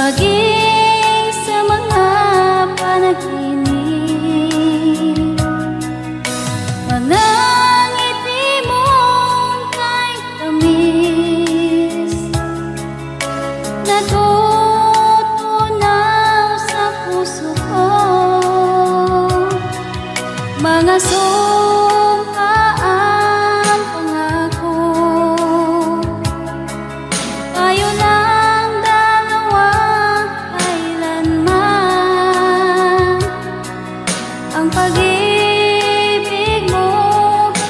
maging sa mga panaginip. Mga ngiti mong kay tamis, natutunaw sa puso ko. Mga sumpaang pangako, tayo lang dalawa kailanman. Ang pag-ibig mo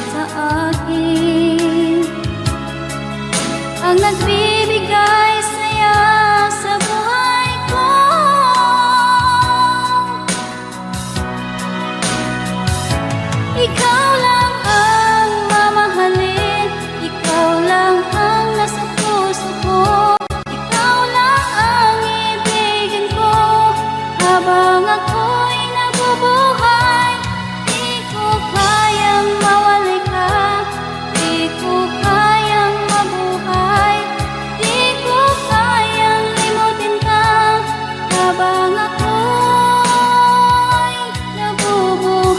sa akin ang nagbibigay saya sa buhay ko. Ikaw lang ang mamahalin, ikaw lang ang nasa puso ko. Ikaw lang ang ibigin ko habang ako'y nabubuhay. Di ko kayang mawalay ka, di ko kayang mabuhay, di ko kayang limutin ka habang ako'y nabubuhay.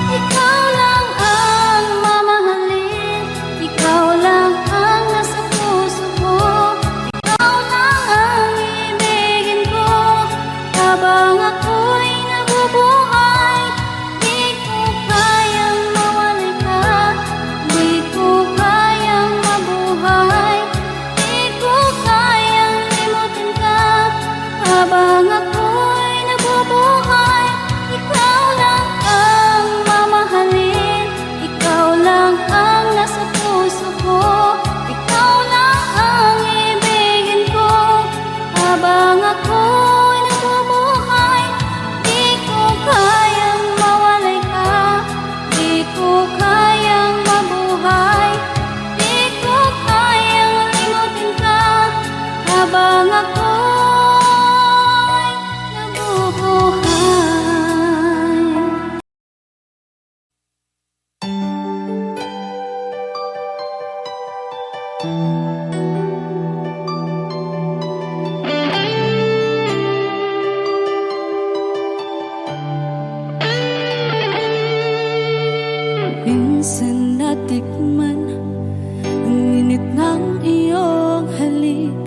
Ikaw lang ang mamahalin, ikaw lang ang nasa puso ko. Ikaw lang ang ibigin ko habang ako'y nabubuhay. Di ko kayang mawalay ka, di ko kayang mabuhay, di ko kayang limutin ka habang ako'y nabubuhay. Ikaw lang ang mamahalin, ikaw lang ang nasa puso ko. Ikaw lang ang ibigin ko habang ako'y nabubuhay. Di ko kayang mawalay ka, di ko kayang mabuhay, di ko kayang limutin ka habang ako'y nabubuhay. Minsan natikman ang init ng iyong halik.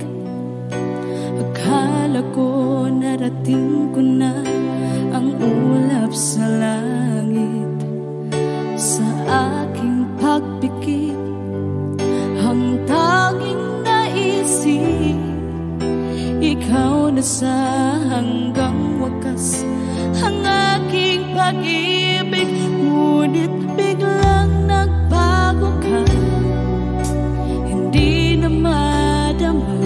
Akala ko narating ko na ang ulap sa langit. Sa aking pagpikit, ang tanging naisip, ikaw na sa hanggang wakas ang aking pag-ibig. Ngunit biglang nagbago ka, hindi na madama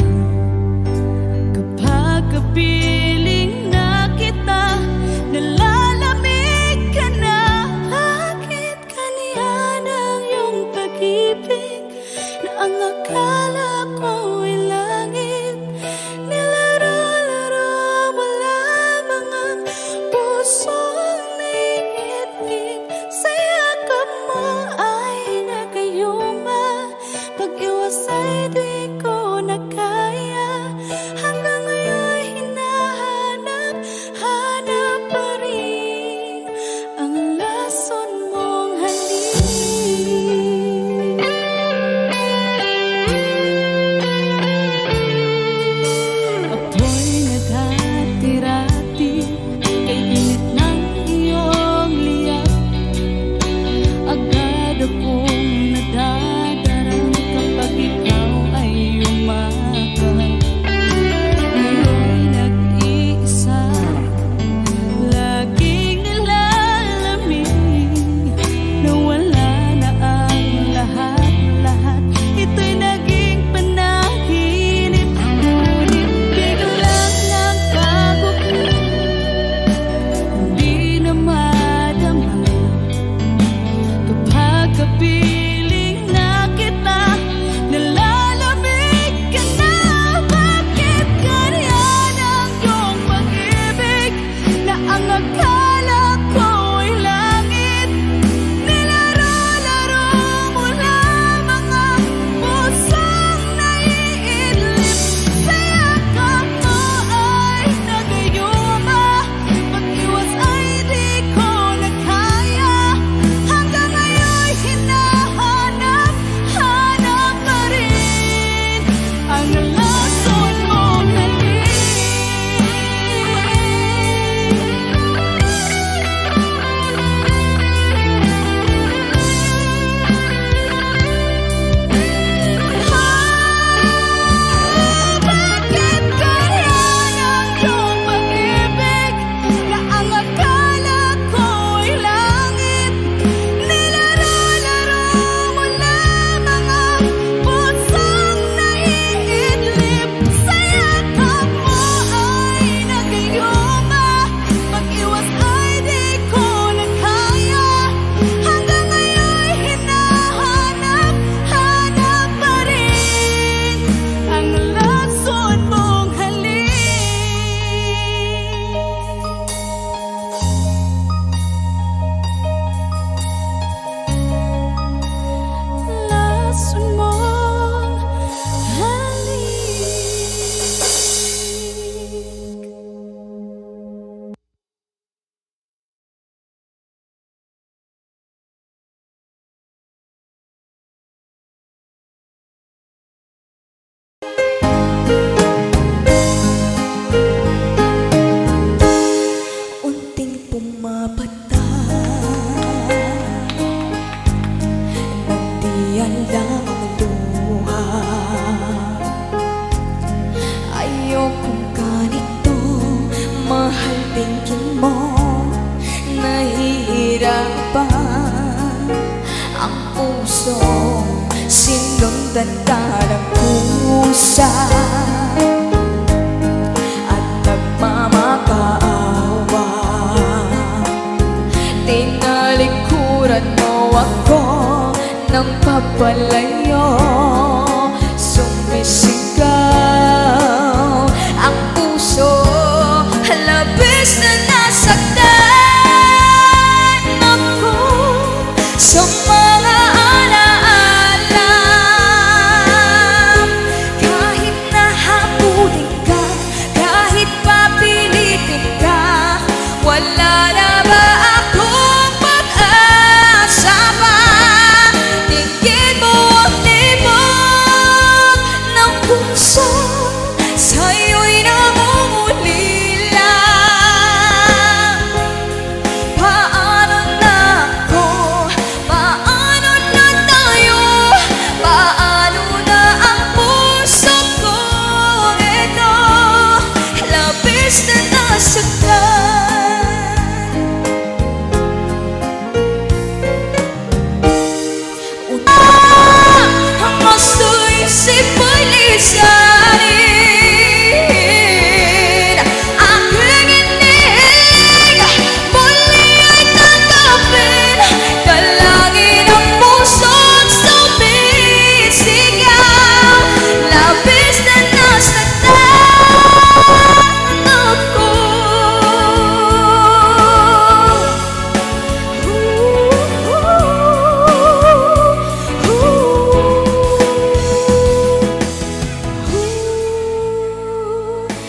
kapag kapiling na kita. Nalalamig ka na, bakit kaniya ng iyong pag-ibig na ang akala ko'y langit? Nilaro-laro mo lamang ang pusong naiitig. Sa yakap mo ay nagayon. ayokong ganito. Mahal tingin mo, nahihirapan ang puso. Sinundan ka ng kusa at nagmamakaawa. Tinalikuran mo ako ng papalayo. Sumisigaw ang puso, labis na nasaktan ako sa mga alaala. Kahit nahabulin ka, kahit papilitin ka, wala na ba akong pag-asa pa? Tingin mo ang libog ng puso, sa'yo'y namumulila. Paano na ako? Paano na tayo? Paano na ang puso ko? Ito, labis na nasaktan. Una, ang gusto isip mo'y lisanin. Aking inig, muli ay tanggapin. Dalangin ang puso't sumisigaw. Labis na nasaktan ako.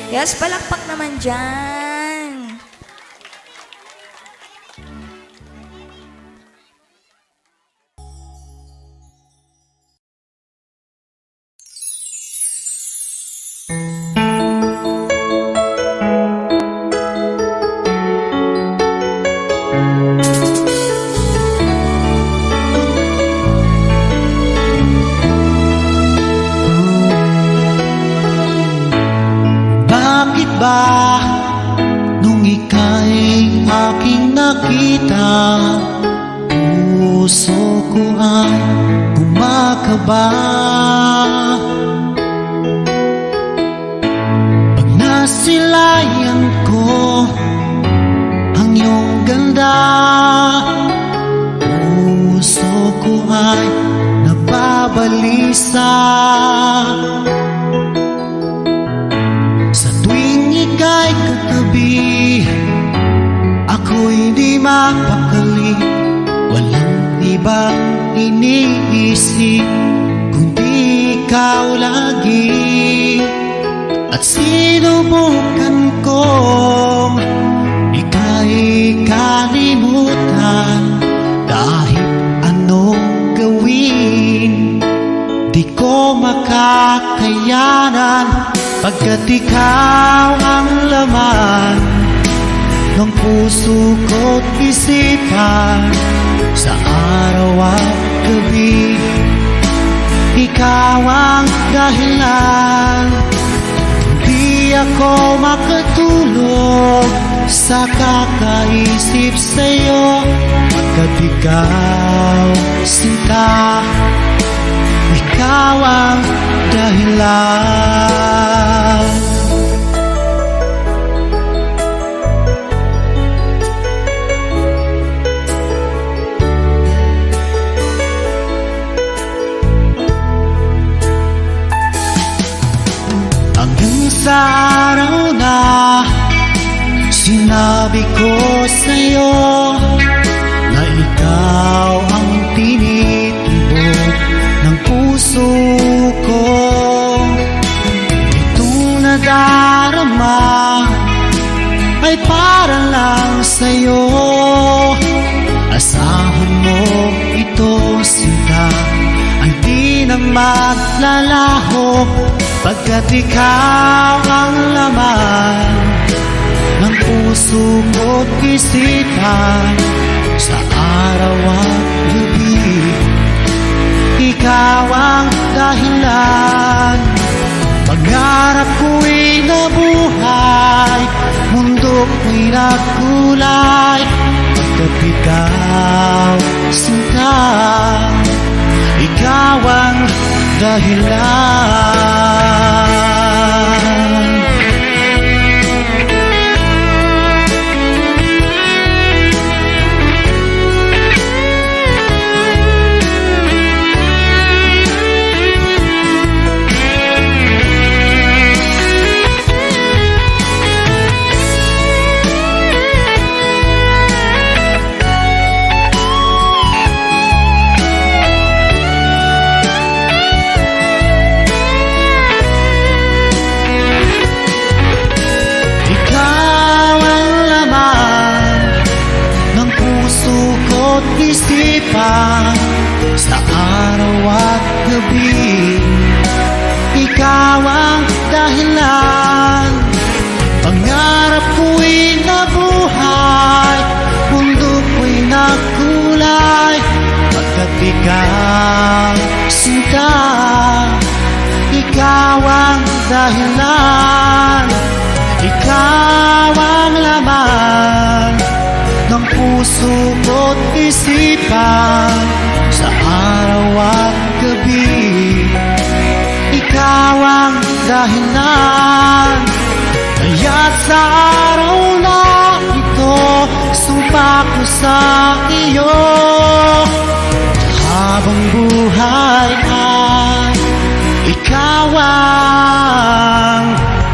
Yes, palakpak naman dyan. Bakit ba nung ika'y aking nakita, puso ko ay kumakaba? Pag nasilayan ko ang iyong ganda, puso ko ay nababalisa. Sa tuwing ika'y katabi, ako'y di mapakali. Walang ibang iniisip kundi ikaw lagi. At sinubukan kong ika'y kalimutan. Kahit anong gawin, di ko makakayanan. Pagkat ikaw ang laman ng puso ko't isipan. Sa araw at gabi, ikaw ang dahilan. Hindi ako makatulog sa kakaisip sa'yo. Pagkat ikaw, sinta, ikaw ang dahilan. Hanggang sa araw na sinabi ko sa'yo na ikaw ang tinitibok ng puso ko. Itong nadarama ay para lang sa'yo. Asahan mo ito, sinta, ay di na maglalaho. Pagkat ikaw ang laman ng puso ko't isipan. Sa araw at gabi, ikaw ang dahilan. Pangarap ko'y nabuhay, mundo ko'y nagkulay. Pagkat ikaw, sinta, ikaw ang dahilan. Isipan sa araw at gabi, ikaw ang dahilan. Pangarap ko'y nabuhay, mundo ko'y nagkulay. Pagkat ikaw, sinta, ikaw ang dahilan. Ikaw ang laman ng puso ko't isipan sa araw at gabi, ikaw ang dahilan. Kaya't sa araw na ito, sumpa ko sa iyo, habang buhay ay ikaw ang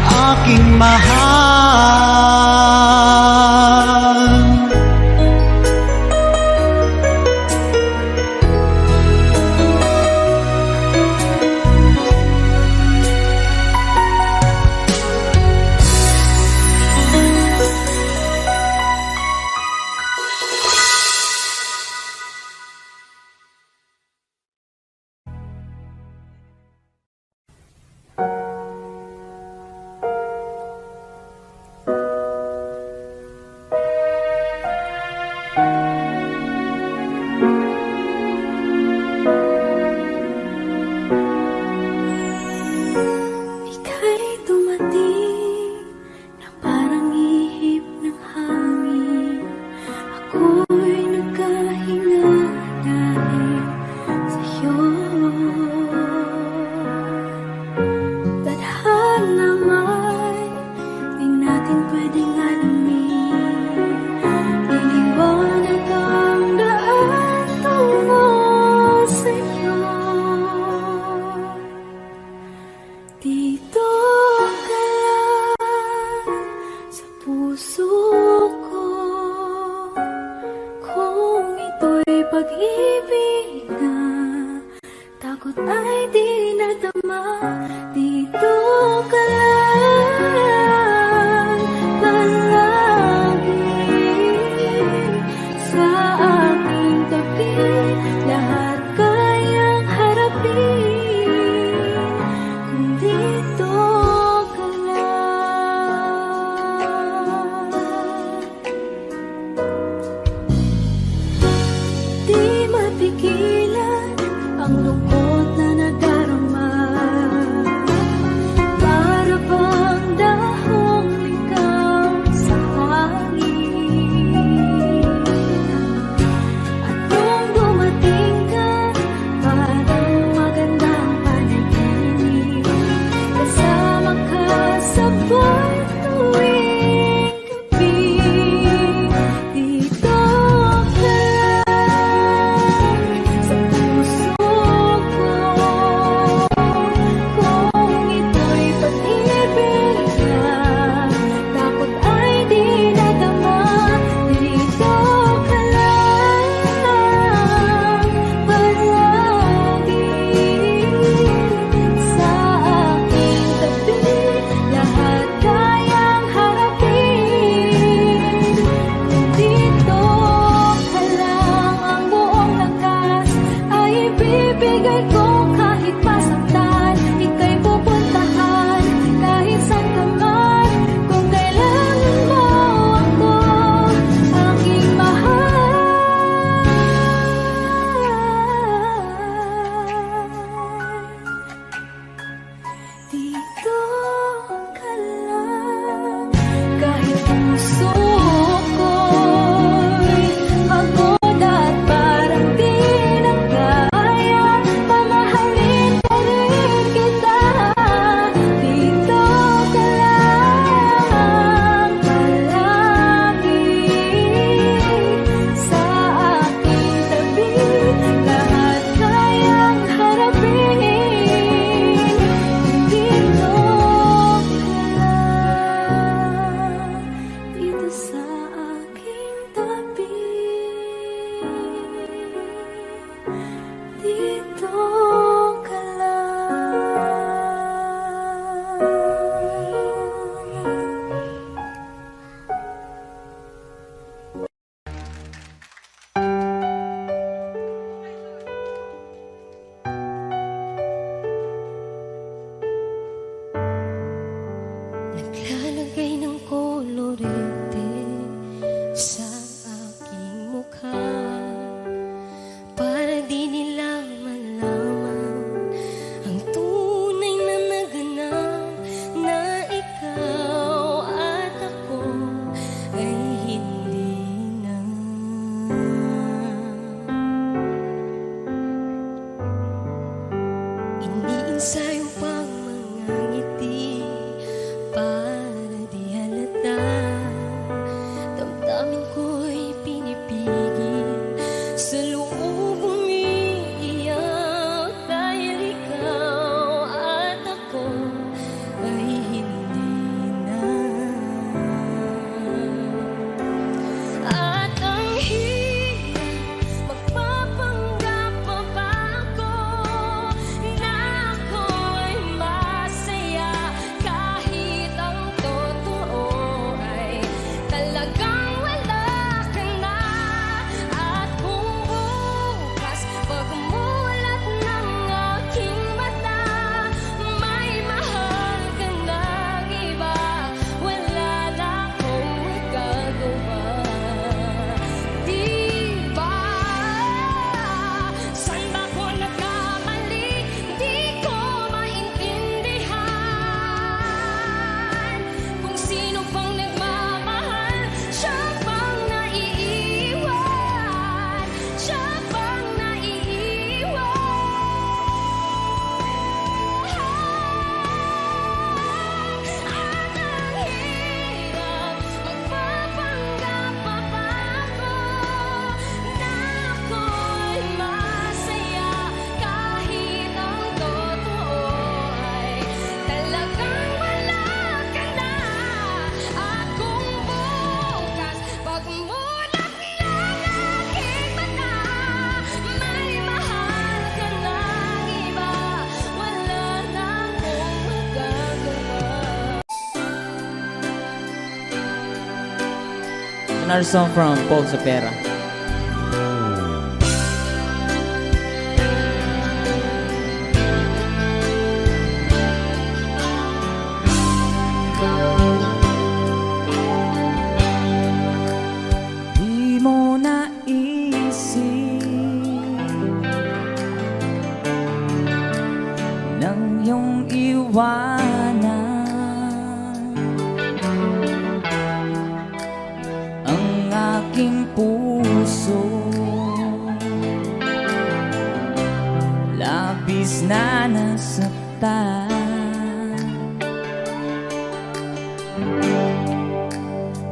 aking mahal. Pag-ibig na takot ay di nadama. Dito ka lang, Naglagay ng kolorete sa aking mukha para di nila malaman ang tunay na naganap, na ikaw at ako ay hindi na. Iniinsayo pang mga ngiti para di halata. Damdamin ko'y pinipigil, sa loob umiiyak, dahil ikaw at ako ay hindi na. At ang hirap magpapanggap pa ba ako na ako ay masaya, kahit ang totoo ay talagang wala ka na. At kung bukas pagmulat ng aking mata, may mahal ka ng iba, wala na akong magagawa. Di ba? Saan ba ko nagkamali? Di ko maintindihan. Kung sino pang nagmamahal, siya pang naiiwan, siya pang naiiwan. At ang hirap magpapanggap pa ba ako na ako'y masaya, kahit ang totoo ay talagang wala ka na. At kung bukas pagmulat ng aking mata, may mahal ka ng iba, wala na akong magagawa. Another song from Paul Sapera. Di mo naisip nang iyong iwanan ang aking puso, labis na nasaktan.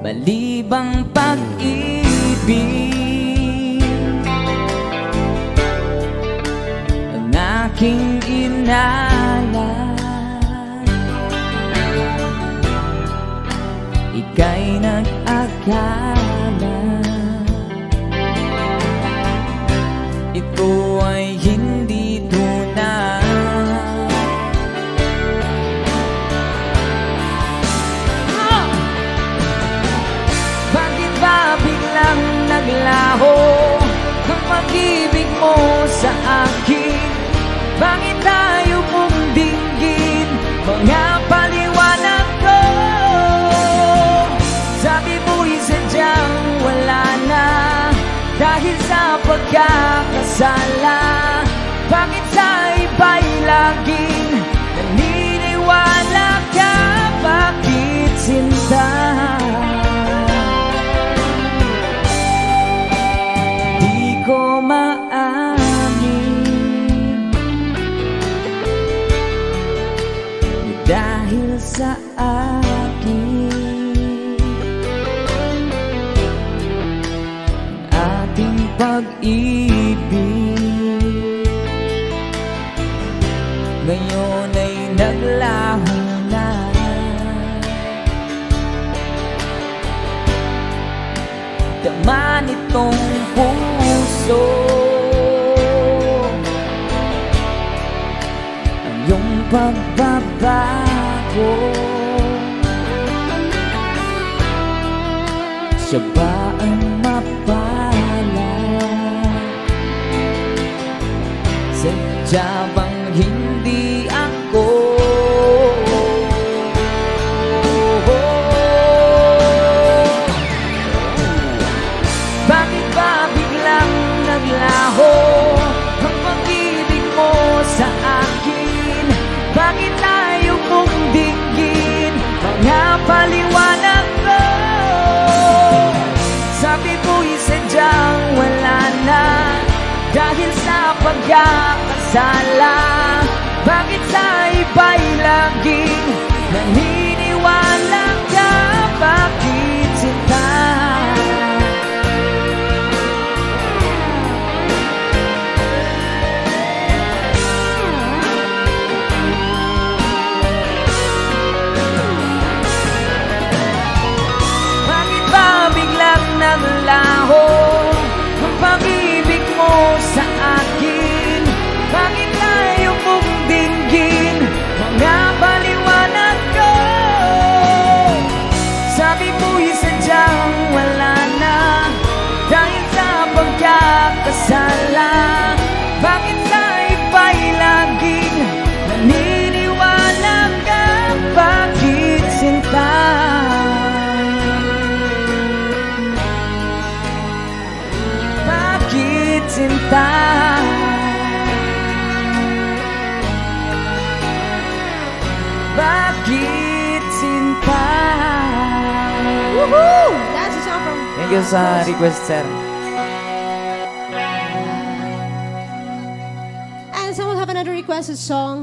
Balibang pag-ibig ang aking inalat, ika'y nag-akala ito ay hindi tunay. Bakit ba biglang naglaho ang pag-ibig mo sa akin? Bakit tayo mong dinggin mga paliwanag ko? Sabi mo'y sadyang wala na dahil sa pagkakasala. Bakit sa iba'y laging naniniwala ka? Bakit sinta? Di ko maamin dahil sa akin ating pag-ibig ngayon ay naglaho na. Tama nitong puso ang iyong pagbabago. Siya ba ang mapalad? Sadya bang hindi ako? pagkakasala? Bakit sa iba'y laging naniniwala ka? Bakit sinta? Bakit ba biglang naglaho ang pag-ibig mo sa akin? Bakit tayo mong dinggin mga paliwanag ko? Sabi mo'y sadyang wala na dahil sa pagkakasala. Bakit sa iba'y laging naniniwala ka? Bakit sinta? Bakit sinta? Bakit sinta? Woohoo! That's a song from... Thank you sa request, sir. And someone have another requested song.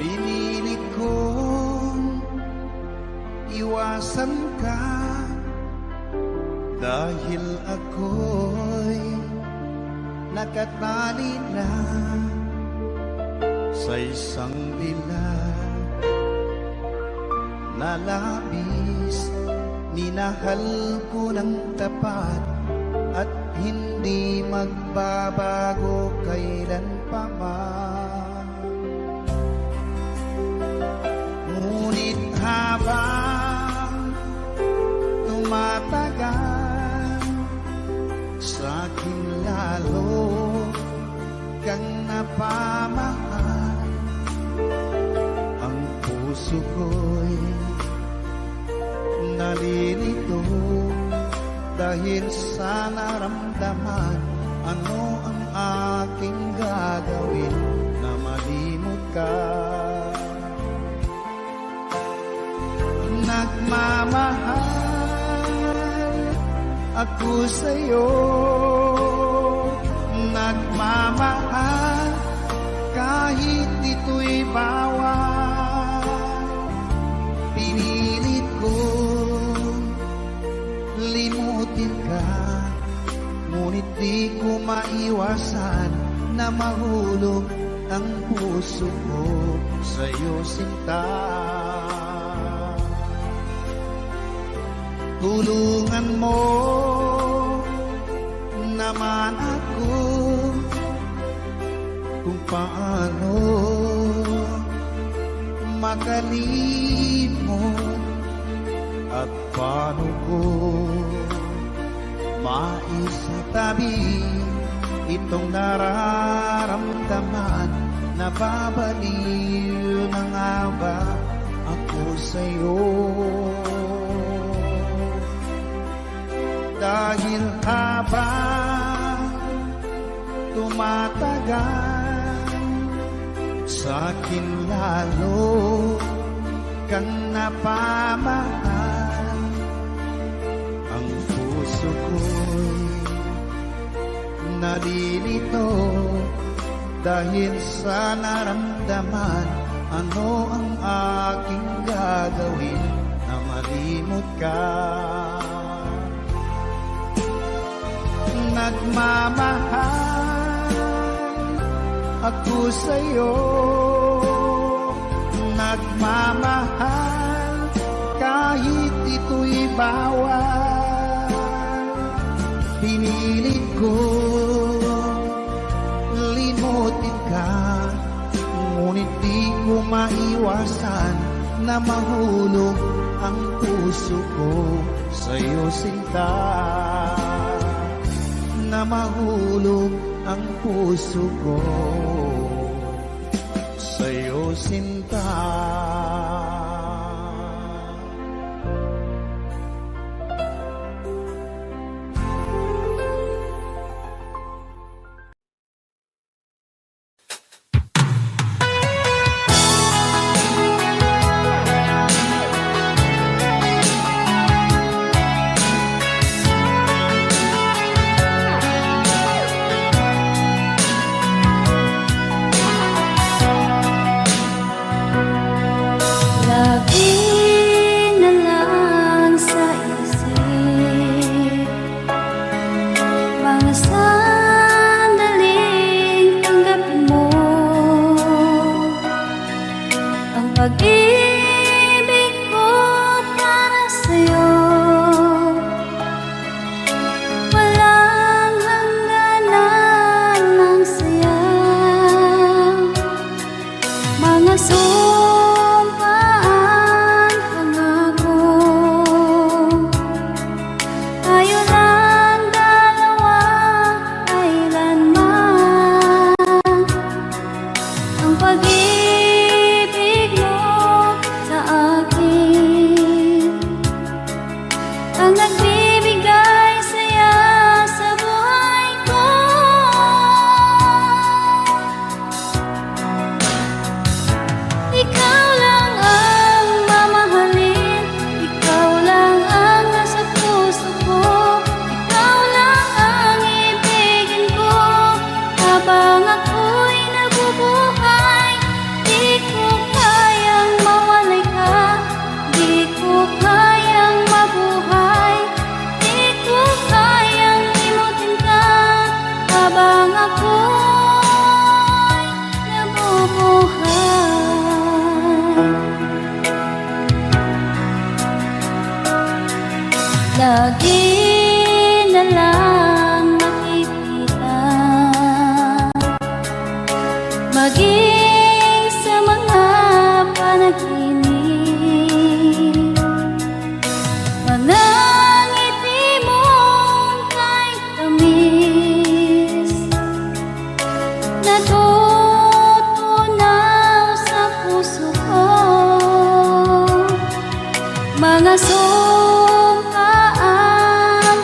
Pinilit kong iwasan ka dahil ako'y nakatali na sa isang bilang na labis. Minahal ko ng tapat at hindi magbabago kailan pa man. Ngunit habang tumatagal, sa'kin lalo kang napamahal. Ang puso ko'y nalilito dahil sa naramdaman. Ano ang aking gagawin na malimot ka? Nagmamahal ako sa'yo, nagmamahal kahit ito'y bawal. Pinilit ko limutin ka, ngunit di ko maiwasan na mahulog ang puso ko sa'yo, sinta. Tulungan mo naman ako kung paano makalimot at paano ko maisatabi itong nararamdaman. Nababaliw na nga ba ako sa'yo? Dahil habang tumatagal, sa'kin lalo kang napamahal. Ang puso ko'y nalilito dahil sa naramdaman. Ano ang aking gagawin na malimot ka? Nagmamahal ako sa'yo, nagmamahal kahit ito'y bawal. Pinilit ko limutin ka, ngunit di ko maiwasan na mahulog ang puso ko sa'yo, sinta. na mahulog ang puso ko sa'yo, sinta. Lagi na lang sa isip mga sandaling tanggapin mo ang pag-ibig ko para sa'yo. Walang hangganan ng saya, mga sumpaan, pangako. Tayo lang dalawa, kailanman. Ang pag-ibig mo sa akin ang nagbibigay saya sa buhay ko. Ikaw lang ang mamahalin, ikaw lang ang nasa puso ko, ikaw lang ang ibigin ko habang ako'y nabubuhay. Di ko kayang mawalay ka, di ko kayang mabuhay, di ko kayang limutin ka habang ako'y nabubuhay. Lagi na lang makikita, maging sa mga panaginip, mga ngiti mong kahit tamis, natutunaw sa puso ko. Mga sumpaan,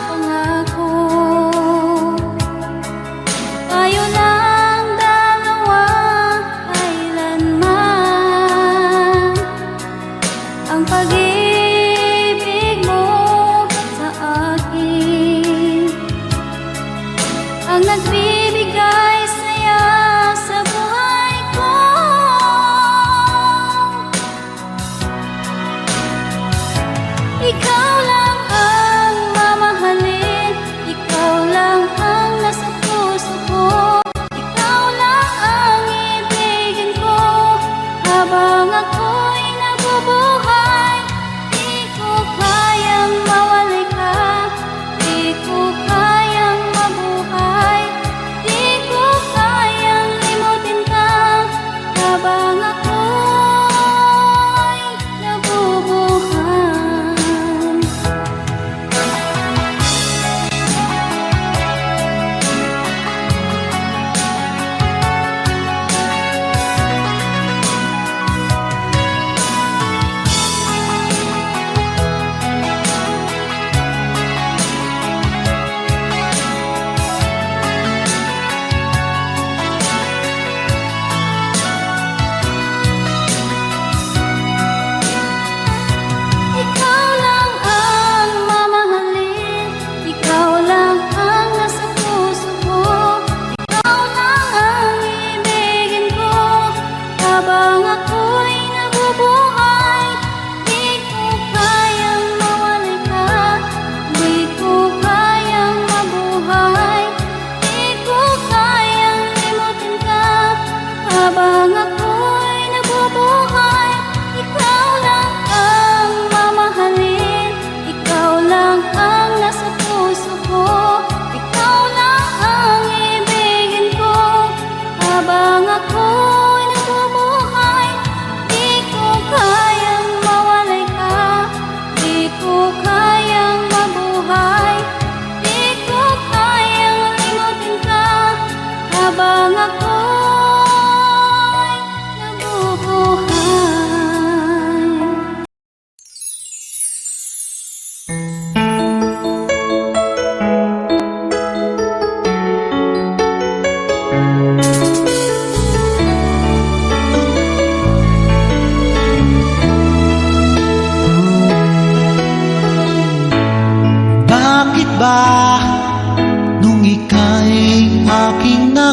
pangako. Tayo lang dalawa, kailanman. Ang pag-ibig mo sa akin ang nagbibigay saya sa buhay ko.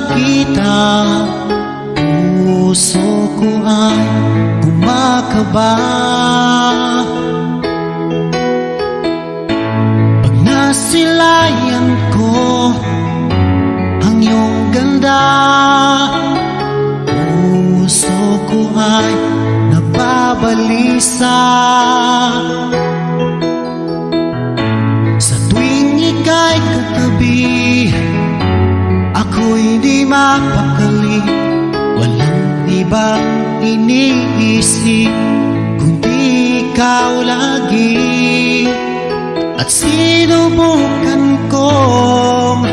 makita, puso ko ay kumakaba. Pag nasilayan ko ang iyong ganda, puso ko ay nababalisa. Sa tuwing ika'y katabi, ako'y di mapakali. Walang ibang iniisip kundi ikaw lagi. At sinubukan kong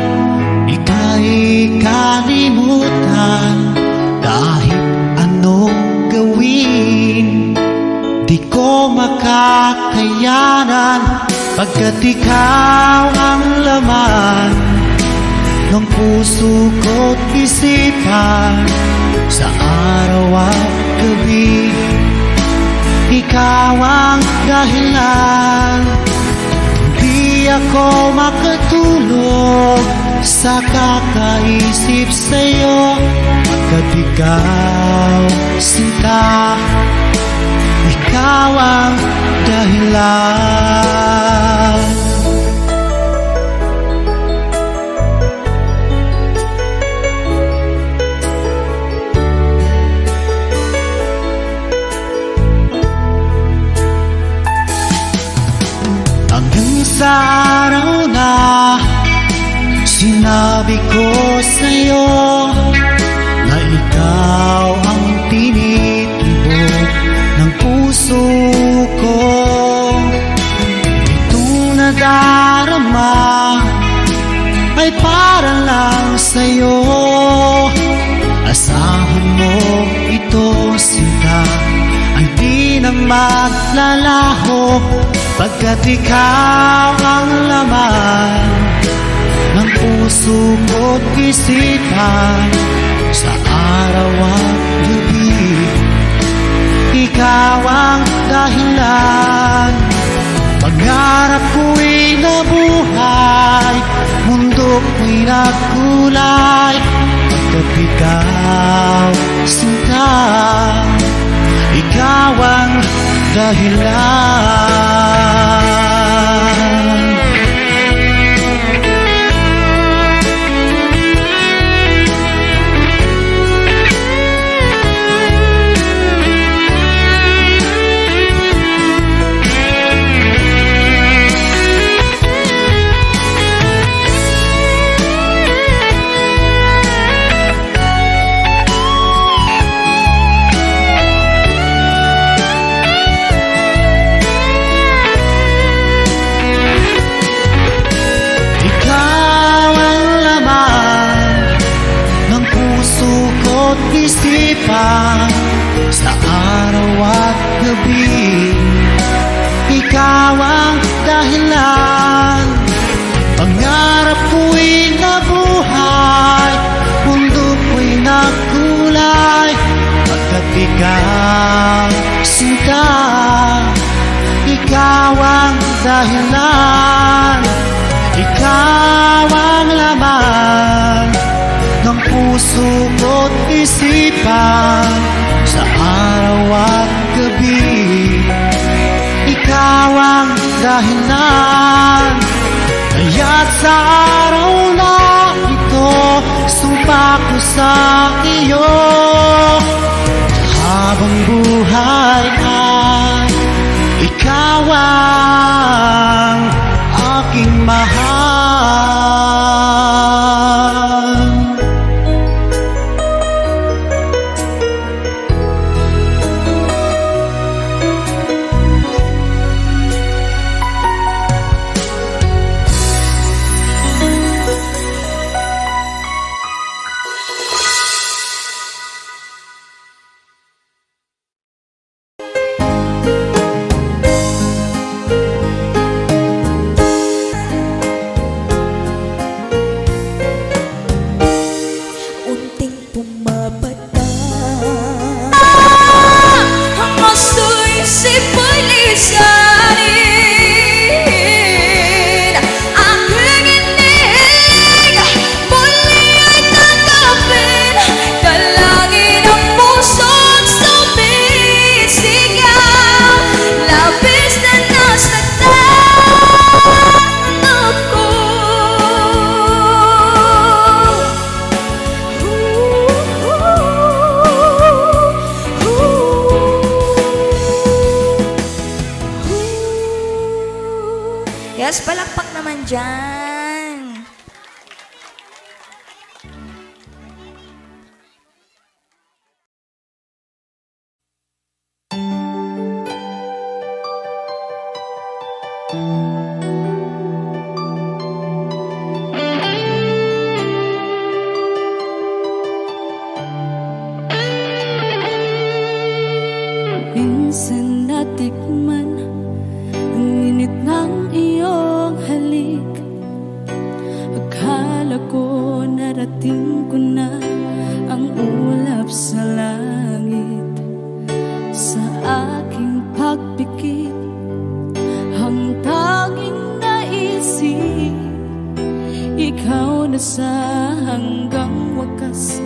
ika'y kalimutan. Kahit anong gawin, di ko makakayanan. Pagkat ikaw ang laman ng puso ko't isipan. Sa araw at gabi, ikaw ang dahilan. Hindi ako makatulog sa kakaisip sa'yo. Pagkat ikaw, sinta, ikaw ang dahilan. Hanggang sa araw na sinabi ko sa'yo na ikaw ang tinitibok ng puso ko. Itong nadarama ay para lang sa'yo. Asahan mo ito, sinta, ay di na maglalaho. Pagkat ikaw ang laman ng puso ko't isipan. Sa araw at gabi, ikaw ang dahilan. Pangarap ko'y nabuhay, mundo ko'y nagkulay. Pagkat ikaw, sinta, ikaw ang dahilan. Isipan sa araw at gabi, ikaw ang dahilan. Pangarap ko'y nabuhay, mundo ko'y nagkulay. Pagkat ikaw, sinta, ikaw ang dahilan. Ikaw ang laman ng puso ko't isipan. Sa araw at gabi, ikaw ang dahilan. Kaya't sa araw na ito, sumpa ko sa iyo. Habang buhay ay ikaw ang aking mahal. Yes, palakpak naman dyan. Minsan natikman ang init ng iyong halik. Akala ko narating ko na ang ulap sa langit. Sa aking pagpikit, ang tanging naisip, ikaw na sa hanggang wakas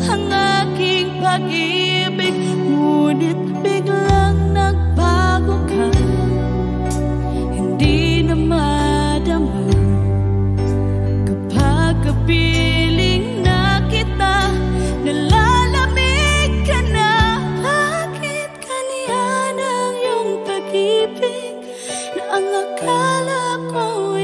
ang aking pag-ibig. Ngunit biglang nagbago ka, hindi na madama. Kapag kapiling na kita, nalalamig ka na. Bakit kaniyan ang iyong pag-ibig na ang akala ko